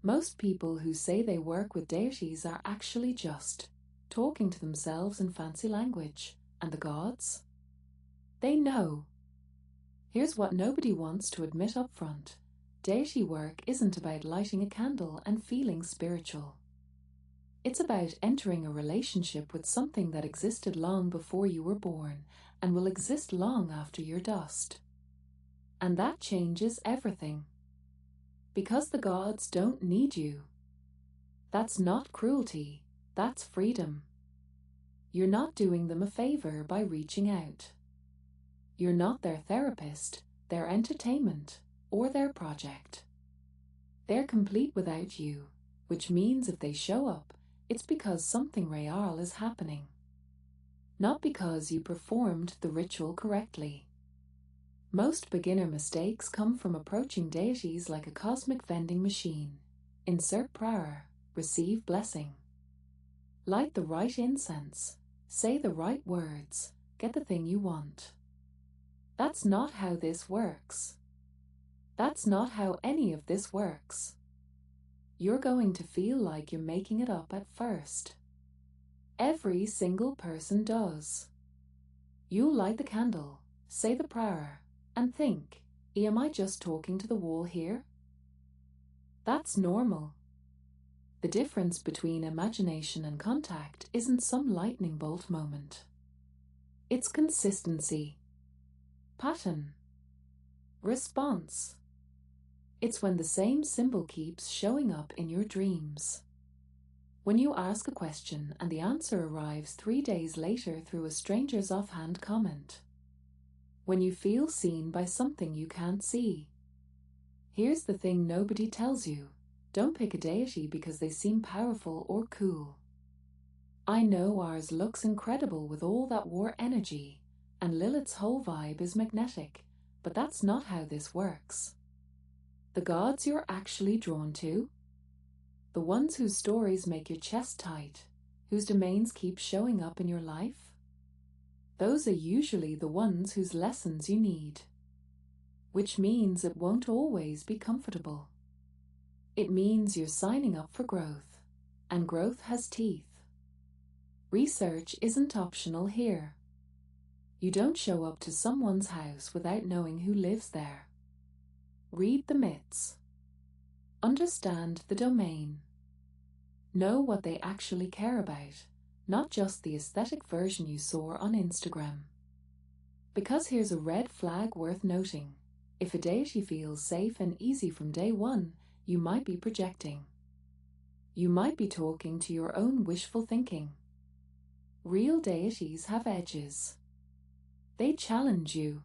Most people who say they work with deities are actually just talking to themselves in fancy language. And the gods? They know. Here's what nobody wants to admit up front. Deity work isn't about lighting a candle and feeling spiritual. It's about entering a relationship with something that existed long before you were born and will exist long after you're dust. And that changes everything. Because the gods don't need you. That's not cruelty, that's freedom. You're not doing them a favor by reaching out. You're not their therapist, their entertainment, or their project. They're complete without you, which means if they show up, it's because something real is happening. Not because you performed the ritual correctly. Most beginner mistakes come from approaching deities like a cosmic vending machine. Insert prayer, receive blessing. Light the right incense, say the right words, get the thing you want. That's not how this works. That's not how any of this works. You're going to feel like you're making it up at first. Every single person does. You'll light the candle, say the prayer, and think, am I just talking to the wall here? That's normal. The difference between imagination and contact isn't some lightning bolt moment. It's consistency. Pattern. Response. It's when the same symbol keeps showing up in your dreams. When you ask a question and the answer arrives 3 days later through a stranger's offhand comment. When you feel seen by something you can't see. Here's the thing nobody tells you. Don't pick a deity because they seem powerful or cool. I know ours looks incredible with all that war energy, and Lilith's whole vibe is magnetic, but that's not how this works. The gods you're actually drawn to? The ones whose stories make your chest tight, whose domains keep showing up in your life? Those are usually the ones whose lessons you need. Which means it won't always be comfortable. It means you're signing up for growth, and growth has teeth. Research isn't optional here. You don't show up to someone's house without knowing who lives there. Read the myths. Understand the domain. Know what they actually care about, not just the aesthetic version you saw on Instagram. Because here's a red flag worth noting. If a deity feels safe and easy from day one, you might be projecting. You might be talking to your own wishful thinking. Real deities have edges. They challenge you.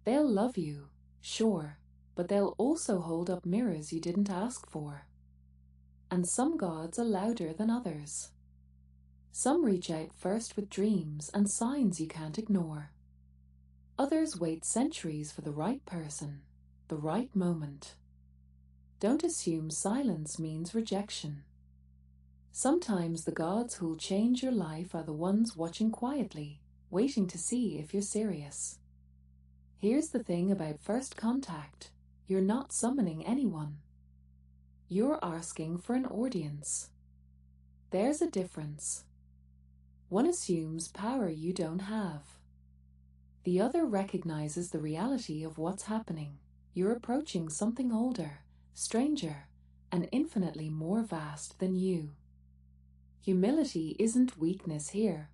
They'll love you, sure, but they'll also hold up mirrors you didn't ask for. And some gods are louder than others. Some reach out first with dreams and signs you can't ignore. Others wait centuries for the right person, the right moment. Don't assume silence means rejection. Sometimes the gods who'll change your life are the ones watching quietly, waiting to see if you're serious. Here's the thing about first contact. You're not summoning anyone. You're asking for an audience. There's a difference. One assumes power you don't have. The other recognizes the reality of what's happening. You're approaching something older, stranger, and infinitely more vast than you. Humility isn't weakness here.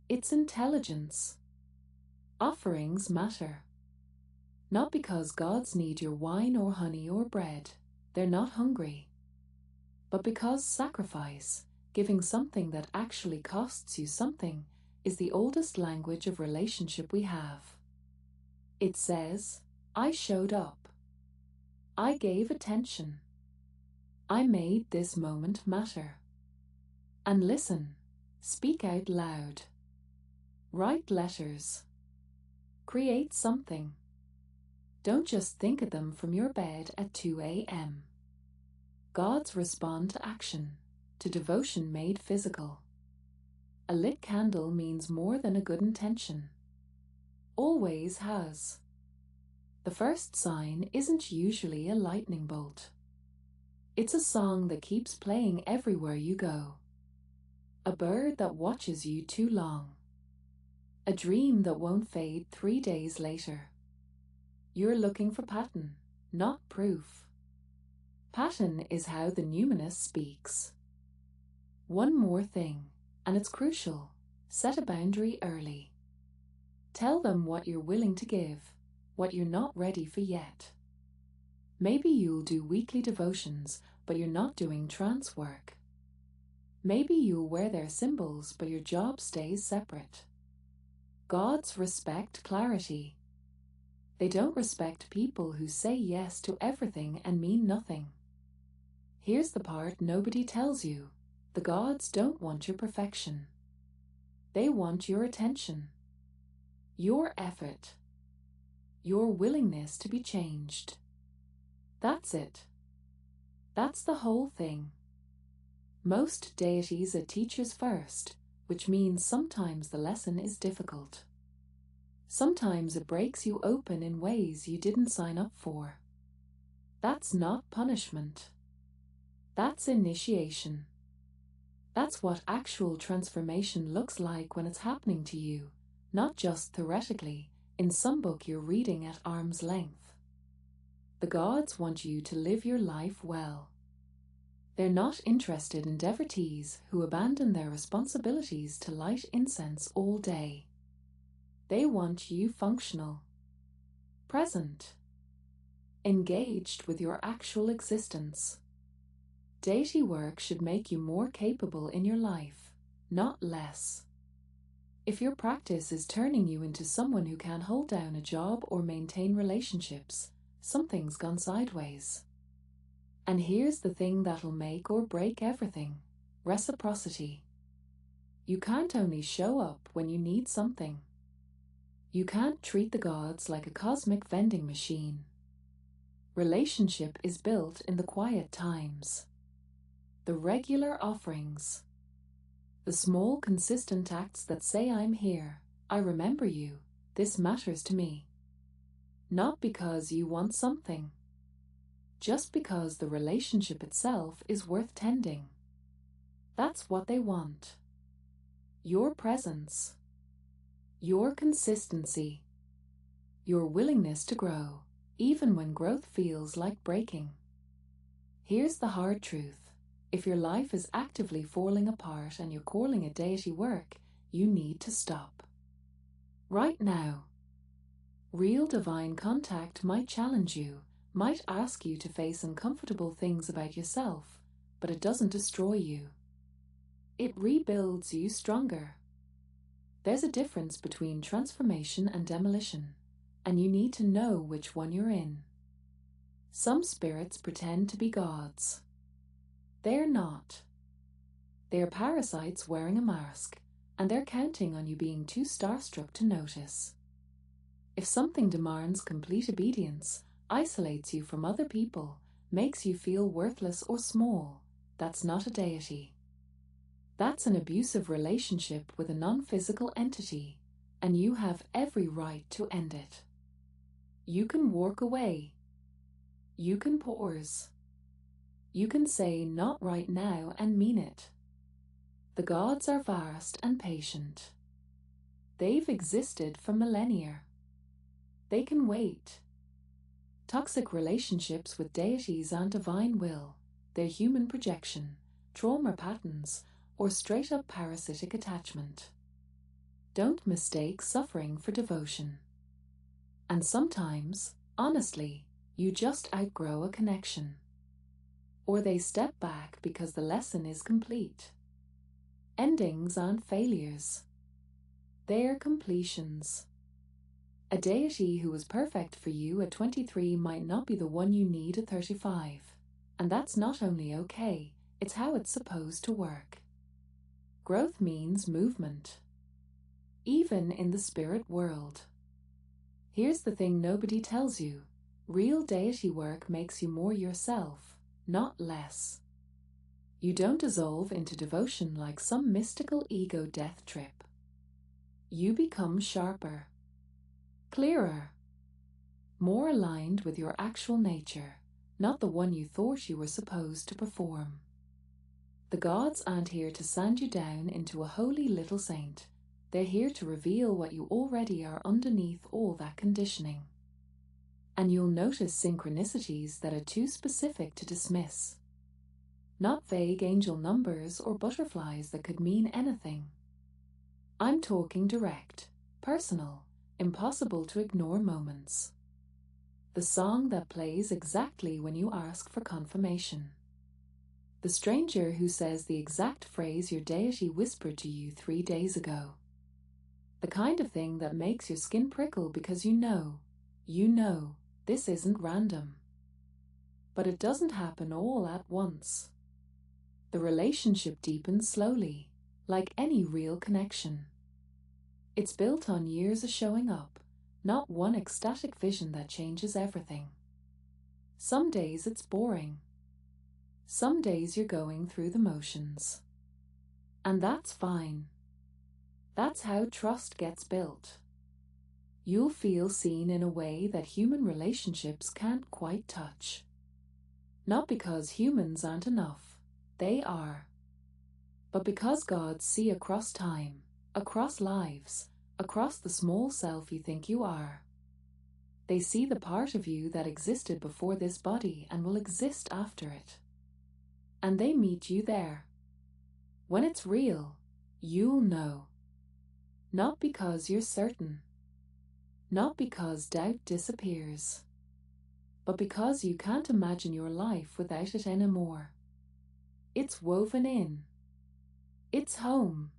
It's intelligence. Offerings matter. Not because gods need your wine or honey or bread. They're not hungry. But because sacrifice, giving something that actually costs you something, is the oldest language of relationship we have. It says, I showed up. I gave attention. I made this moment matter. And listen, speak out loud. Write letters. Create something. Don't just think of them from your bed at 2 a.m. Gods respond to action, to devotion made physical. A lit candle means more than a good intention. Always has. The first sign isn't usually a lightning bolt. It's a song that keeps playing everywhere you go. A bird that watches you too long. A dream that won't fade 3 days later. You're looking for pattern, not proof. Pattern is how the numinous speaks. One more thing, and it's crucial. Set a boundary early. Tell them what you're willing to give, what you're not ready for yet. Maybe you'll do weekly devotions, but you're not doing trance work. Maybe you'll wear their symbols, but your job stays separate. Gods respect clarity. They don't respect people who say yes to everything and mean nothing. Here's the part nobody tells you. The gods don't want your perfection. They want your attention, your effort, your willingness to be changed. That's it. That's the whole thing. Most deities are teachers first, which means sometimes the lesson is difficult. Sometimes it breaks you open in ways you didn't sign up for. That's not punishment. That's initiation. That's what actual transformation looks like when it's happening to you, not just theoretically, in some book you're reading at arm's length. The gods want you to live your life well. They're not interested in devotees who abandon their responsibilities to light incense all day. They want you functional, present, engaged with your actual existence. Deity work should make you more capable in your life, not less. If your practice is turning you into someone who can hold down a job or maintain relationships, something's gone sideways. And here's the thing that'll make or break everything: reciprocity. You can't only show up when you need something. You can't treat the gods like a cosmic vending machine. Relationship is built in the quiet times. The regular offerings. The small, consistent acts that say, I'm here, I remember you, this matters to me. Not because you want something. Just because the relationship itself is worth tending. That's what they want. Your presence. Your consistency. Your willingness to grow, even when growth feels like breaking. Here's the hard truth. If your life is actively falling apart and you're calling it deity work, you need to stop. Right now. Real divine contact might challenge you, might ask you to face uncomfortable things about yourself, but it doesn't destroy you. It rebuilds you stronger. There's a difference between transformation and demolition, and you need to know which one you're in. Some spirits pretend to be gods. They're not. They're parasites wearing a mask, and they're counting on you being too starstruck to notice. If something demands complete obedience, isolates you from other people, makes you feel worthless or small, that's not a deity. That's an abusive relationship with a non-physical entity, and you have every right to end it. You can walk away. You can pause. You can say not right now and mean it. The gods are vast and patient. They've existed for millennia. They can wait. Toxic relationships with deities aren't divine will. They're human projection, trauma patterns, or straight-up parasitic attachment. Don't mistake suffering for devotion. And sometimes, honestly, you just outgrow a connection. Or they step back because the lesson is complete. Endings aren't failures. They're completions. A deity who was perfect for you at 23 might not be the one you need at 35. And that's not only okay, it's how it's supposed to work. Growth means movement. Even in the spirit world. Here's the thing nobody tells you. Real deity work makes you more yourself, not less. You don't dissolve into devotion like some mystical ego death trip. You become sharper, clearer, more aligned with your actual nature, not the one you thought you were supposed to perform. The gods aren't here to sand you down into a holy little saint. They're here to reveal what you already are underneath all that conditioning. And you'll notice synchronicities that are too specific to dismiss. Not vague angel numbers or butterflies that could mean anything. I'm talking direct, personal, impossible to ignore moments. The song that plays exactly when you ask for confirmation. The stranger who says the exact phrase your deity whispered to you 3 days ago. The kind of thing that makes your skin prickle because you know, this isn't random. But it doesn't happen all at once. The relationship deepens slowly, like any real connection. It's built on years of showing up, not one ecstatic vision that changes everything. Some days it's boring. Some days you're going through the motions. And that's fine. That's how trust gets built. You'll feel seen in a way that human relationships can't quite touch. Not because humans aren't enough, they are. But because gods see across time, across lives, across the small self you think you are. They see the part of you that existed before this body and will exist after it. And they meet you there. When it's real, you'll know. Not because you're certain. Not because doubt disappears. But because you can't imagine your life without it anymore. It's woven in. It's home.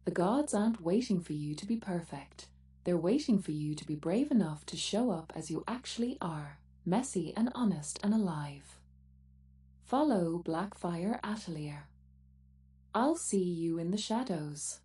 The gods aren't waiting for you to be perfect. They're waiting for you to be brave enough to show up as you actually are, messy and honest and alive. Follow Blackfire Atelier. I'll see you in the shadows.